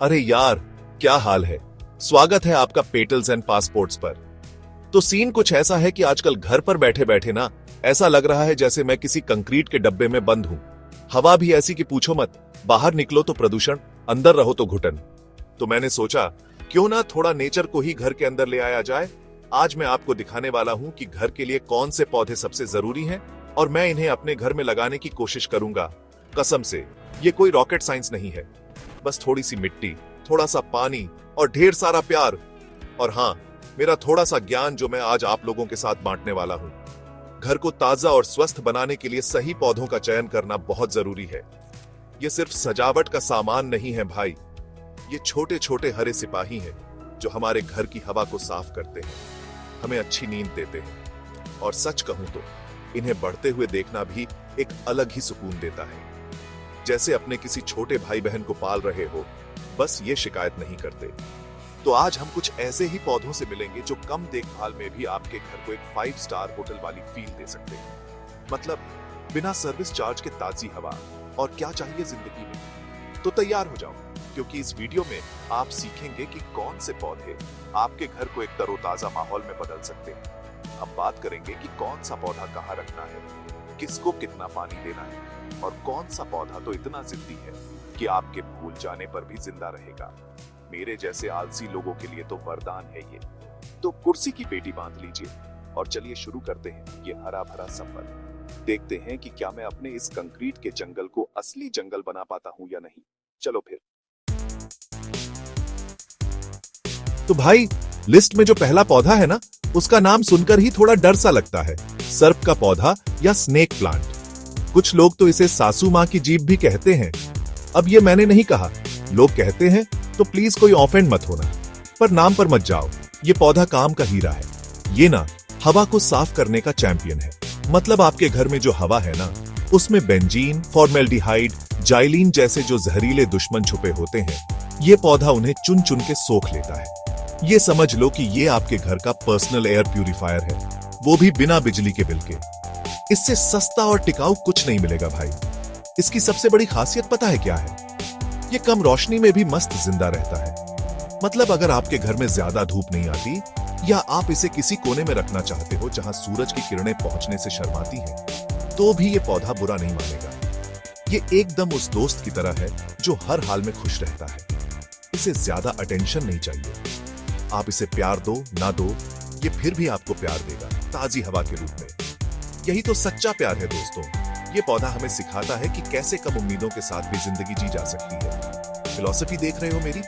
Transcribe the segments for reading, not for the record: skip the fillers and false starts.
अरे यार, क्या हाल है। स्वागत है आपका पेटल्स एंड पासपोर्ट्स पर। तो सीन कुछ ऐसा है कि आजकल घर पर बैठे बैठे ना ऐसा लग रहा है जैसे मैं किसी कंक्रीट के डब्बे में बंद हूं। हवा भी ऐसी कि पूछो मत, बाहर निकलो तो प्रदूषण, अंदर रहो तो घुटन। तो मैंने सोचा क्यों ना थोड़ा नेचर को ही घर के अंदर ले आया जाए। आज मैं आपको दिखाने वाला हूं कि घर के लिए कौन से पौधे सबसे जरूरी हैं और मैं इन्हें अपने घर में लगाने की कोशिश करूंगा। कसम से, ये कोई रॉकेट साइंस नहीं है। बस थोड़ी सी मिट्टी, थोड़ा सा पानी और ढेर सारा प्यार। और हाँ, मेरा थोड़ा सा ज्ञान जो मैं आज आप लोगों के साथ बांटने वाला हूं। घर को ताजा और स्वस्थ बनाने के लिए सही पौधों का चयन करना बहुत जरूरी है। ये सिर्फ सजावट का सामान नहीं है भाई, ये छोटे छोटे हरे सिपाही हैं जो हमारे घर की हवा को साफ करते हैं, हमें अच्छी नींद देते हैं। और सच कहूं तो इन्हें बढ़ते हुए देखना भी एक अलग ही सुकून देता है, जैसे अपने किसी छोटे भाई बहन को पाल रहे हो। बस ये शिकायत नहीं करते। तो आज हम कुछ ऐसे ही पौधों से मिलेंगे जो कम देखभाल में भी आपके घर को एक 5 स्टार होटल वाली फील दे सकते हैं। मतलब बिना सर्विस चार्ज के ताजी हवा। और क्या चाहिए जिंदगी में। तो तैयार हो जाओ, क्योंकि इस वीडियो में आप सीखेंगे कि कौन से पौधे आपके घर को एक तरोताजा माहौल में बदल सकते हैं। हम बात करेंगे कि कौन सा पौधा कहाँ रखना है, किसको कितना पानी देना है, और कौन सा पौधा तो इतना जिद्दी है कि आपके भूल जाने पर भी जिंदा रहेगा। मेरे जैसे आलसी लोगों के लिए तो वरदान है ये। तो कुर्सी की पेटी बांध लीजिए और चलिए शुरू करते हैं ये हरा भरा सफर। देखते हैं कि क्या मैं अपने इस कंक्रीट के जंगल को असली जंगल बना पाता हूं या नहीं। चलो फिर। तो भाई, लिस्ट में जो पहला पौधा है ना, उसका नाम सुनकर ही थोड़ा डर सा लगता है। सर्प का पौधा या स्नेक प्लांट। कुछ लोग तो इसे सासू मां की जीभ भी कहते हैं। अब ये मैंने नहीं कहा, लोग कहते हैं, तो प्लीज कोई ऑफेंड मत होना। पर नाम पर मत जाओ, ये पौधा काम का हीरा है। ये ना हवा को साफ करने का चैंपियन है। मतलब आपके घर में जो हवा है ना, उसमें बेंजीन, फॉर्मेल्डिहाइड, जाइलीन जैसे जो जहरीले दुश्मन छुपे होते हैं, ये पौधा उन्हें चुन चुन के सोख लेता है। ये समझ लो कि ये आपके घर का पर्सनल एयर प्यूरिफायर है, वो भी बिना बिजली के बिल के। इससे सस्ता और टिकाऊ कुछ नहीं मिलेगा भाई। इसकी सबसे बड़ी खासियत पता है क्या है? ये कम रोशनी में भी मस्त जिंदा रहता है। मतलब अगर आपके घर में ज्यादा धूप नहीं आती, या आप इसे किसी कोने में रखना चाहते हो जहां सूरज की किरणें पहुंचने से शर्माती हैं, तो भी ये पौधा बुरा नहीं मानेगा। ये एकदम उस दोस्त की तरह है जो हर हाल में खुश रहता है। इसे ज्यादा अटेंशन नहीं चाहिए। आप इसे प्यार दो ना दो, ये फिर भी आपको प्यार देगा, ताजी हवा के रूप में। यही तो सच्चा प्यार है दोस्तों। ये पौधा हमें सिखाता है कि कैसे कम उम्मीदों के साथ भी जिंदगी जी जा सकती है। फिलॉसफी देख रहे हो मेरी?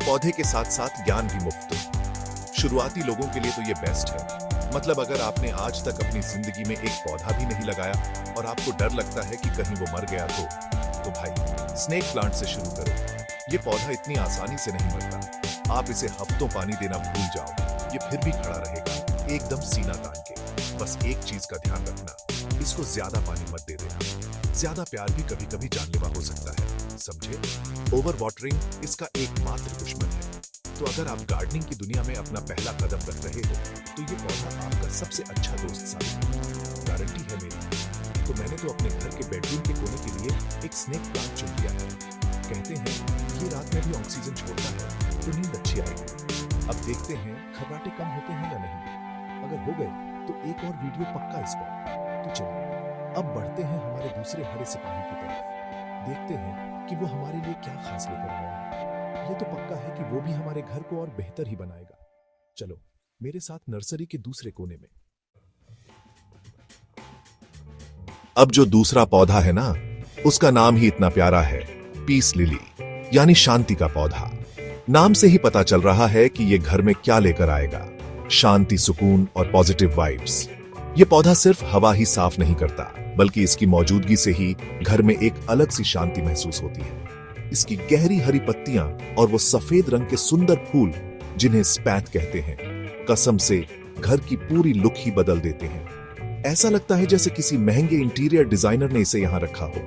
पौधे के साथ साथ ज्ञान भी मुफ्त। शुरुआती लोगों के लिए तो ये बेस्ट है। मतलब अगर आपने आज तक अपनी जिंदगी में एक पौधा भी नहीं लगाया और आपको डर लगता है कि कहीं वो मर गया तो भाई स्नेक प्लांट से शुरू करो। ये पौधा इतनी आसानी से नहीं मरता। आप इसे हफ्तों पानी देना भूल जाओ, ये फिर भी खड़ा रहेगा, एकदम सीना तान के। बस एक चीज का ध्यान रखना, इसको ज्यादा पानी मत दे देना। ज्यादा प्यार भी कभी कभी जानलेवा हो सकता है, समझे? ओवर वाटरिंग इसका एकमात्र दुश्मन है। तो अगर आप गार्डनिंग की दुनिया में अपना पहला कदम रख रहे हो, तो ये पौधा आपका सबसे अच्छा दोस्त साबित होगा। गारंटी है मेरी। तो मैंने तो अपने घर के बेडरूम के कोने के लिए एक स्नेक प्लांट चुन लिया है। कहते हैं ये रात में भी ऑक्सीजन छोड़ता है, तो नींद अच्छी आएगी। अब देखते हैं खर्राटे कम होते हैं या नहीं। अगर हो गए तो एक और वीडियो पक्का इस पर। तो चलिए अब बढ़ते हैं हमारे दूसरे हरे सिपाही की तरफ। देखते हैं कि वो हमारे लिए क्या खास लेकर आया है। ये तो पक्का है कि वो भी हमारे घर को और बेहतर ही बनाएगा। चलो मेरे साथ नर्सरी के दूसरे कोने में। अब जो दूसरा पौधा है ना, उसका नाम ही इतना प्यारा है, पीस लिली, यानी शांति का पौधा। नाम से ही पता चल रहा है कि ये घर में क्या लेकर आएगा। शांति, सुकून और पॉजिटिव वाइब्स। ये पौधा सिर्फ हवा ही साफ नहीं करता, बल्कि इसकी मौजूदगी से ही घर में एक अलग सी शांति महसूस होती है। इसकी गहरी हरी पत्तियां और वो सफेद रंग के सुंदर फूल, जिन्हें स्पैथ कहते हैं, कसम से घर की पूरी लुक ही बदल देते हैं। ऐसा लगता है जैसे किसी महंगे इंटीरियर डिजाइनर ने इसे यहां रखा हो।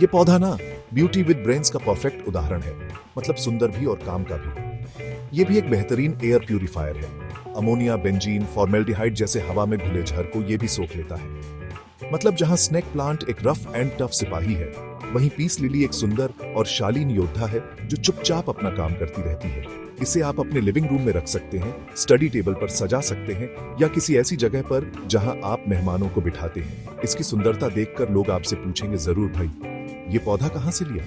ये पौधा ना ब्यूटी विद ब्रेन्स का परफेक्ट उदाहरण है। मतलब सुंदर भी और काम का भी। ये भी एक बेहतरीन एयर प्यूरिफायर है। अमोनिया, बेंजीन, फॉर्मेल्डिहाइड जैसे हवा में घुले जहर को ये भी सोख लेता है। मतलब जहां स्नेक प्लांट एक रफ एंड टफ सिपाही है, वहीं पीस लिली एक सुंदर और शालीन योद्धा है जो चुपचाप अपना काम करती रहती है। इसे आप अपने लिविंग रूम में रख सकते हैं, स्टडी टेबल पर सजा सकते हैं या किसी ऐसी जगह पर जहां आप मेहमानों को बिठाते हैं। इसकी सुंदरता देखकर लोग आपसे पूछेंगे जरूर, भाई ये पौधा कहां से लिया?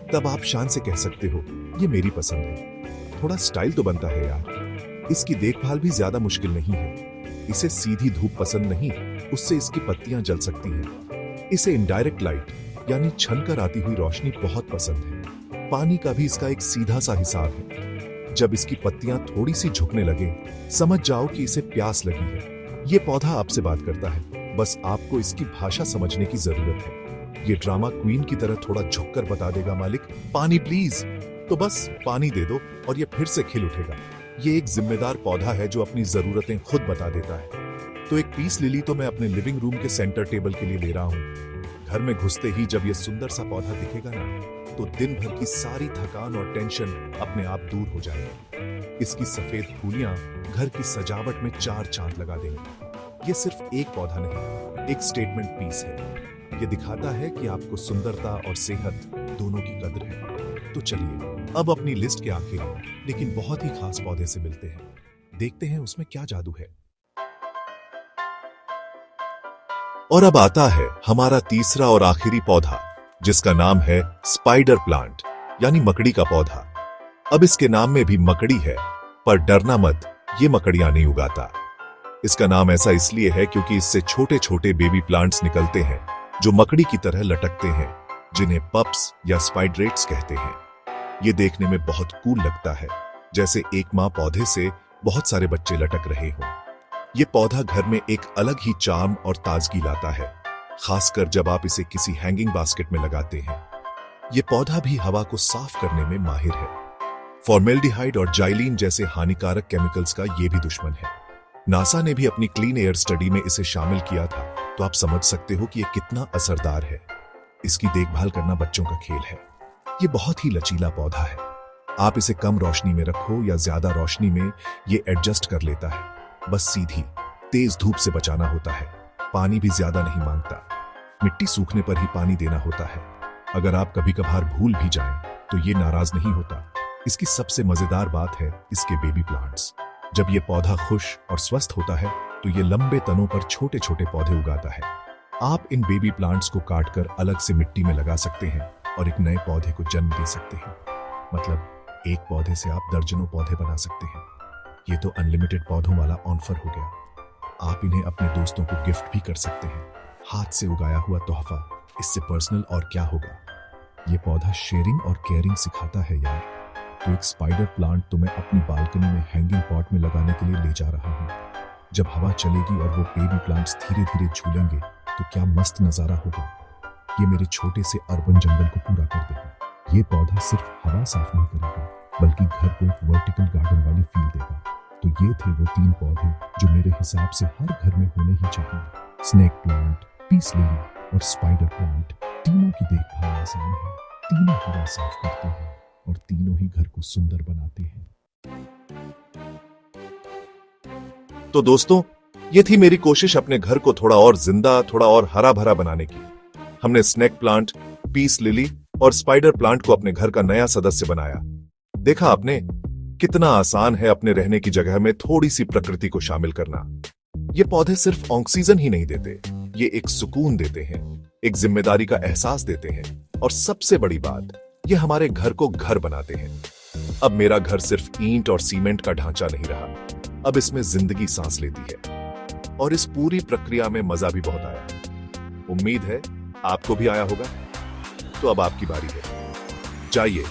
तब आप शान से कह सकते हो, ये मेरी पसंद है। थोड़ा स्टाइल तो बनता है यार। इसकी देखभाल भी ज्यादा मुश्किल नहीं है। इसे सीधी धूप पसंद नहीं, उससे इसकी पत्तियां जल सकती हैं। इसे इनडायरेक्ट लाइट यानी छनकर आती हुई रोशनी बहुत पसंद है। पानी का भी इसका एक सीधा सा हिसाब है। जब इसकी पत्तियां थोड़ी सी झुकने लगे, समझ जाओ कि इसे प्यास लगी है। ये पौधा आपसे बात करता है, बस आपको इसकी भाषा समझने की जरूरत है। ये ड्रामा क्वीन की तरह थोड़ा झुककर बता देगा, मालिक पानी प्लीज। तो बस पानी दे दो और ये फिर से खिल उठेगा। ये एक जिम्मेदार पौधा है जो अपनी जरूरतें खुद बता देता है। तो एक पीस लिली तो मैं अपने लिविंग रूम के सेंटर टेबल के लिए ले रहा हूँ। घर में घुसते ही जब ये सुंदर सा पौधा दिखेगा ना, तो दिन भर की सारी थकान और टेंशन अपने आप दूर हो जाएगी। इसकी सफेद फूलियां घर की सजावट में चार चांद लगा देंगी। ये सिर्फ एक पौधा नहीं, एक स्टेटमेंट पीस है। ये दिखाता है कि आपको सुंदरता और सेहत दोनों की कद्र है। तो चलिए अब अपनी लिस्ट के आखिरी लेकिन बहुत ही खास पौधे से मिलते हैं। देखते हैं उसमें क्या जादू है। और अब आता है हमारा तीसरा और आखिरी पौधा, जिसका नाम है स्पाइडर प्लांट यानी मकड़ी का पौधा। अब इसके नाम में भी मकड़ी है, पर डरना मत, ये मकड़ियां नहीं उगाता। इसका नाम ऐसा इसलिए है क्योंकि इससे छोटे छोटे बेबी प्लांट्स निकलते हैं जो मकड़ी की तरह लटकते हैं, जिन्हें पप्स या स्पाइडरेट्स कहते हैं। ये देखने में बहुत कूल लगता है, जैसे एक मां पौधे से बहुत सारे बच्चे लटक रहे हों। ये पौधा घर में एक अलग ही चार्म और ताजगी लाता है, खासकर जब आप इसे किसी हैंगिंग बास्केट में लगाते हैं। ये पौधा भी हवा को साफ करने में माहिर है। फॉर्मेल्डिहाइड और जाइलीन जैसे हानिकारक केमिकल्स का ये भी दुश्मन है। नासा ने भी अपनी क्लीन एयर स्टडी में इसे शामिल किया था, तो आप समझ सकते हो कि ये कितना असरदार है। इसकी देखभाल करना बच्चों का खेल है। ये बहुत ही लचीला पौधा है। आप इसे कम रोशनी में रखो या ज्यादा रोशनी में, ये एडजस्ट कर लेता है। बस सीधी तेज धूप से बचाना होता है। पानी भी ज्यादा नहीं मांगता, मिट्टी सूखने पर ही पानी देना होता है। अगर आप कभी कभार भूल भी जाएं, तो ये नाराज नहीं होता। इसकी सबसे मजेदार बात है इसके बेबी प्लांट्स। जब ये पौधा खुश और स्वस्थ होता है, तो ये लंबे तनों पर छोटे छोटे पौधे उगाता है। आप इन बेबी प्लांट्स को काटकर अलग से मिट्टी में लगा सकते हैं और एक नए पौधे को जन्म दे सकते हैं। मतलब एक पौधे से आप दर्जनों पौधे बना सकते हैं। ये तो अनलिमिटेड पौधों वाला ऑफर हो गया। आप इन्हें अपने दोस्तों को गिफ्ट भी कर सकते हैं। हाथ से उगाया हुआ तोहफा, इससे पर्सनल और क्या होगा। ये पौधा शेयरिंग और केयरिंग सिखाता है यार। तो एक स्पाइडर प्लांट तो मैं अपनी बालकनी में हैंगिंग पॉट में लगाने के लिए ले जा रहा हूँ। जब हवा चलेगी और वो बेबी प्लांट्स धीरे धीरे झूलेंगे, तो क्या मस्त नजारा होगा। ये मेरे छोटे से अर्बन जंगल को पूरा कर देगा। ये पौधा सिर्फ हवा साफ नहीं करेगा, बल्कि घर को एक वर्टिकल गार्डन वाली फील देगा। तो ये थे वो 3 पौधे जो मेरे हिसाब से हर घर में होने ही चाहिए। स्नेक प्लांट, पीस लिली और स्पाइडर प्लांट। तीनों की देखभाल आसान है, तीनों हवा साफ करते हैं और तीनों ही घर को सुंदर बनाते हैं। तो दोस्तों, ये थी मेरी कोशिश अपने घर को थोड़ा और जिंदा, थोड़ा और हरा भरा बनाने की। हमने स्नेक प्लांट, पीस लिली और स्पाइडर प्लांट को अपने घर का नया सदस्य बनाया। देखा आपने, कितना आसान है अपने रहने की जगह में थोड़ी सी प्रकृति को शामिल करना। ये पौधे सिर्फ ऑक्सीजन ही नहीं देते, ये एक सुकून देते हैं, एक जिम्मेदारी का एहसास देते हैं, और सबसे बड़ी बात, ये हमारे घर को घर बनाते हैं। अब मेरा घर सिर्फ ईंट और सीमेंट का ढांचा नहीं रहा, अब इसमें जिंदगी सांस लेती है। और इस पूरी प्रक्रिया में मजा भी बहुत आया। उम्मीद है आपको भी आया होगा। तो अब आपकी बारी है। जाइए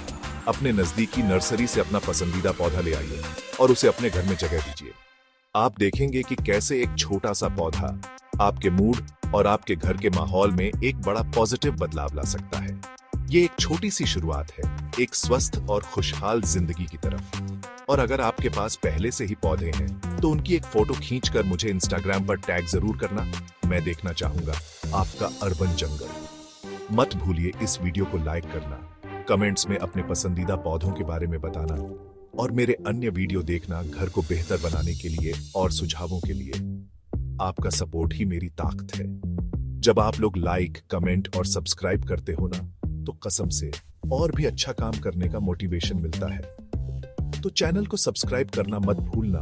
अपने नजदीकी नर्सरी से अपना पसंदीदा पौधा ले आइए और उसे अपने घर में जगह दीजिए। आप देखेंगे कि कैसे एक छोटा सा पौधा आपके मूड और आपके घर के माहौल में एक बड़ा पॉजिटिव बदलाव ला सकता है। ये एक छोटी सी शुरुआत है, एक स्वस्थ और खुशहाल जिंदगी की तरफ। और अगर आपके पास पहले से ही पौधे हैं, तो उनकी एक फोटो खींचकर मुझे इंस्टाग्राम पर टैग जरूर करना। मैं देखना चाहूंगा आपका अर्बन जंगल। मत भूलिए इस वीडियो को लाइक करना, कमेंट्स में अपने पसंदीदा पौधों के बारे में बताना और मेरे अन्य वीडियो देखना घर को बेहतर बनाने के लिए और सुझावों के लिए। आपका सपोर्ट ही मेरी ताकत है। जब आप लोग लाइक, कमेंट और सब्सक्राइब करते हो ना, तो कसम से और भी अच्छा काम करने का मोटिवेशन मिलता है। तो चैनल को सब्सक्राइब करना मत भूलना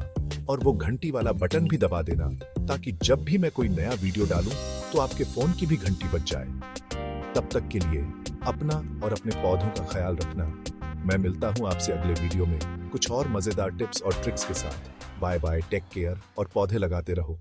और वो घंटी वाला बटन भी दबा देना, ताकि जब भी मैं कोई नया वीडियो डालूं तो आपके फोन की भी घंटी बज जाए। तब तक के लिए अपना और अपने पौधों का ख्याल रखना। मैं मिलता हूं आपसे अगले वीडियो में कुछ और मजेदार टिप्स और ट्रिक्स के साथ। बाय बाय, टेक केयर और पौधे लगाते रहो।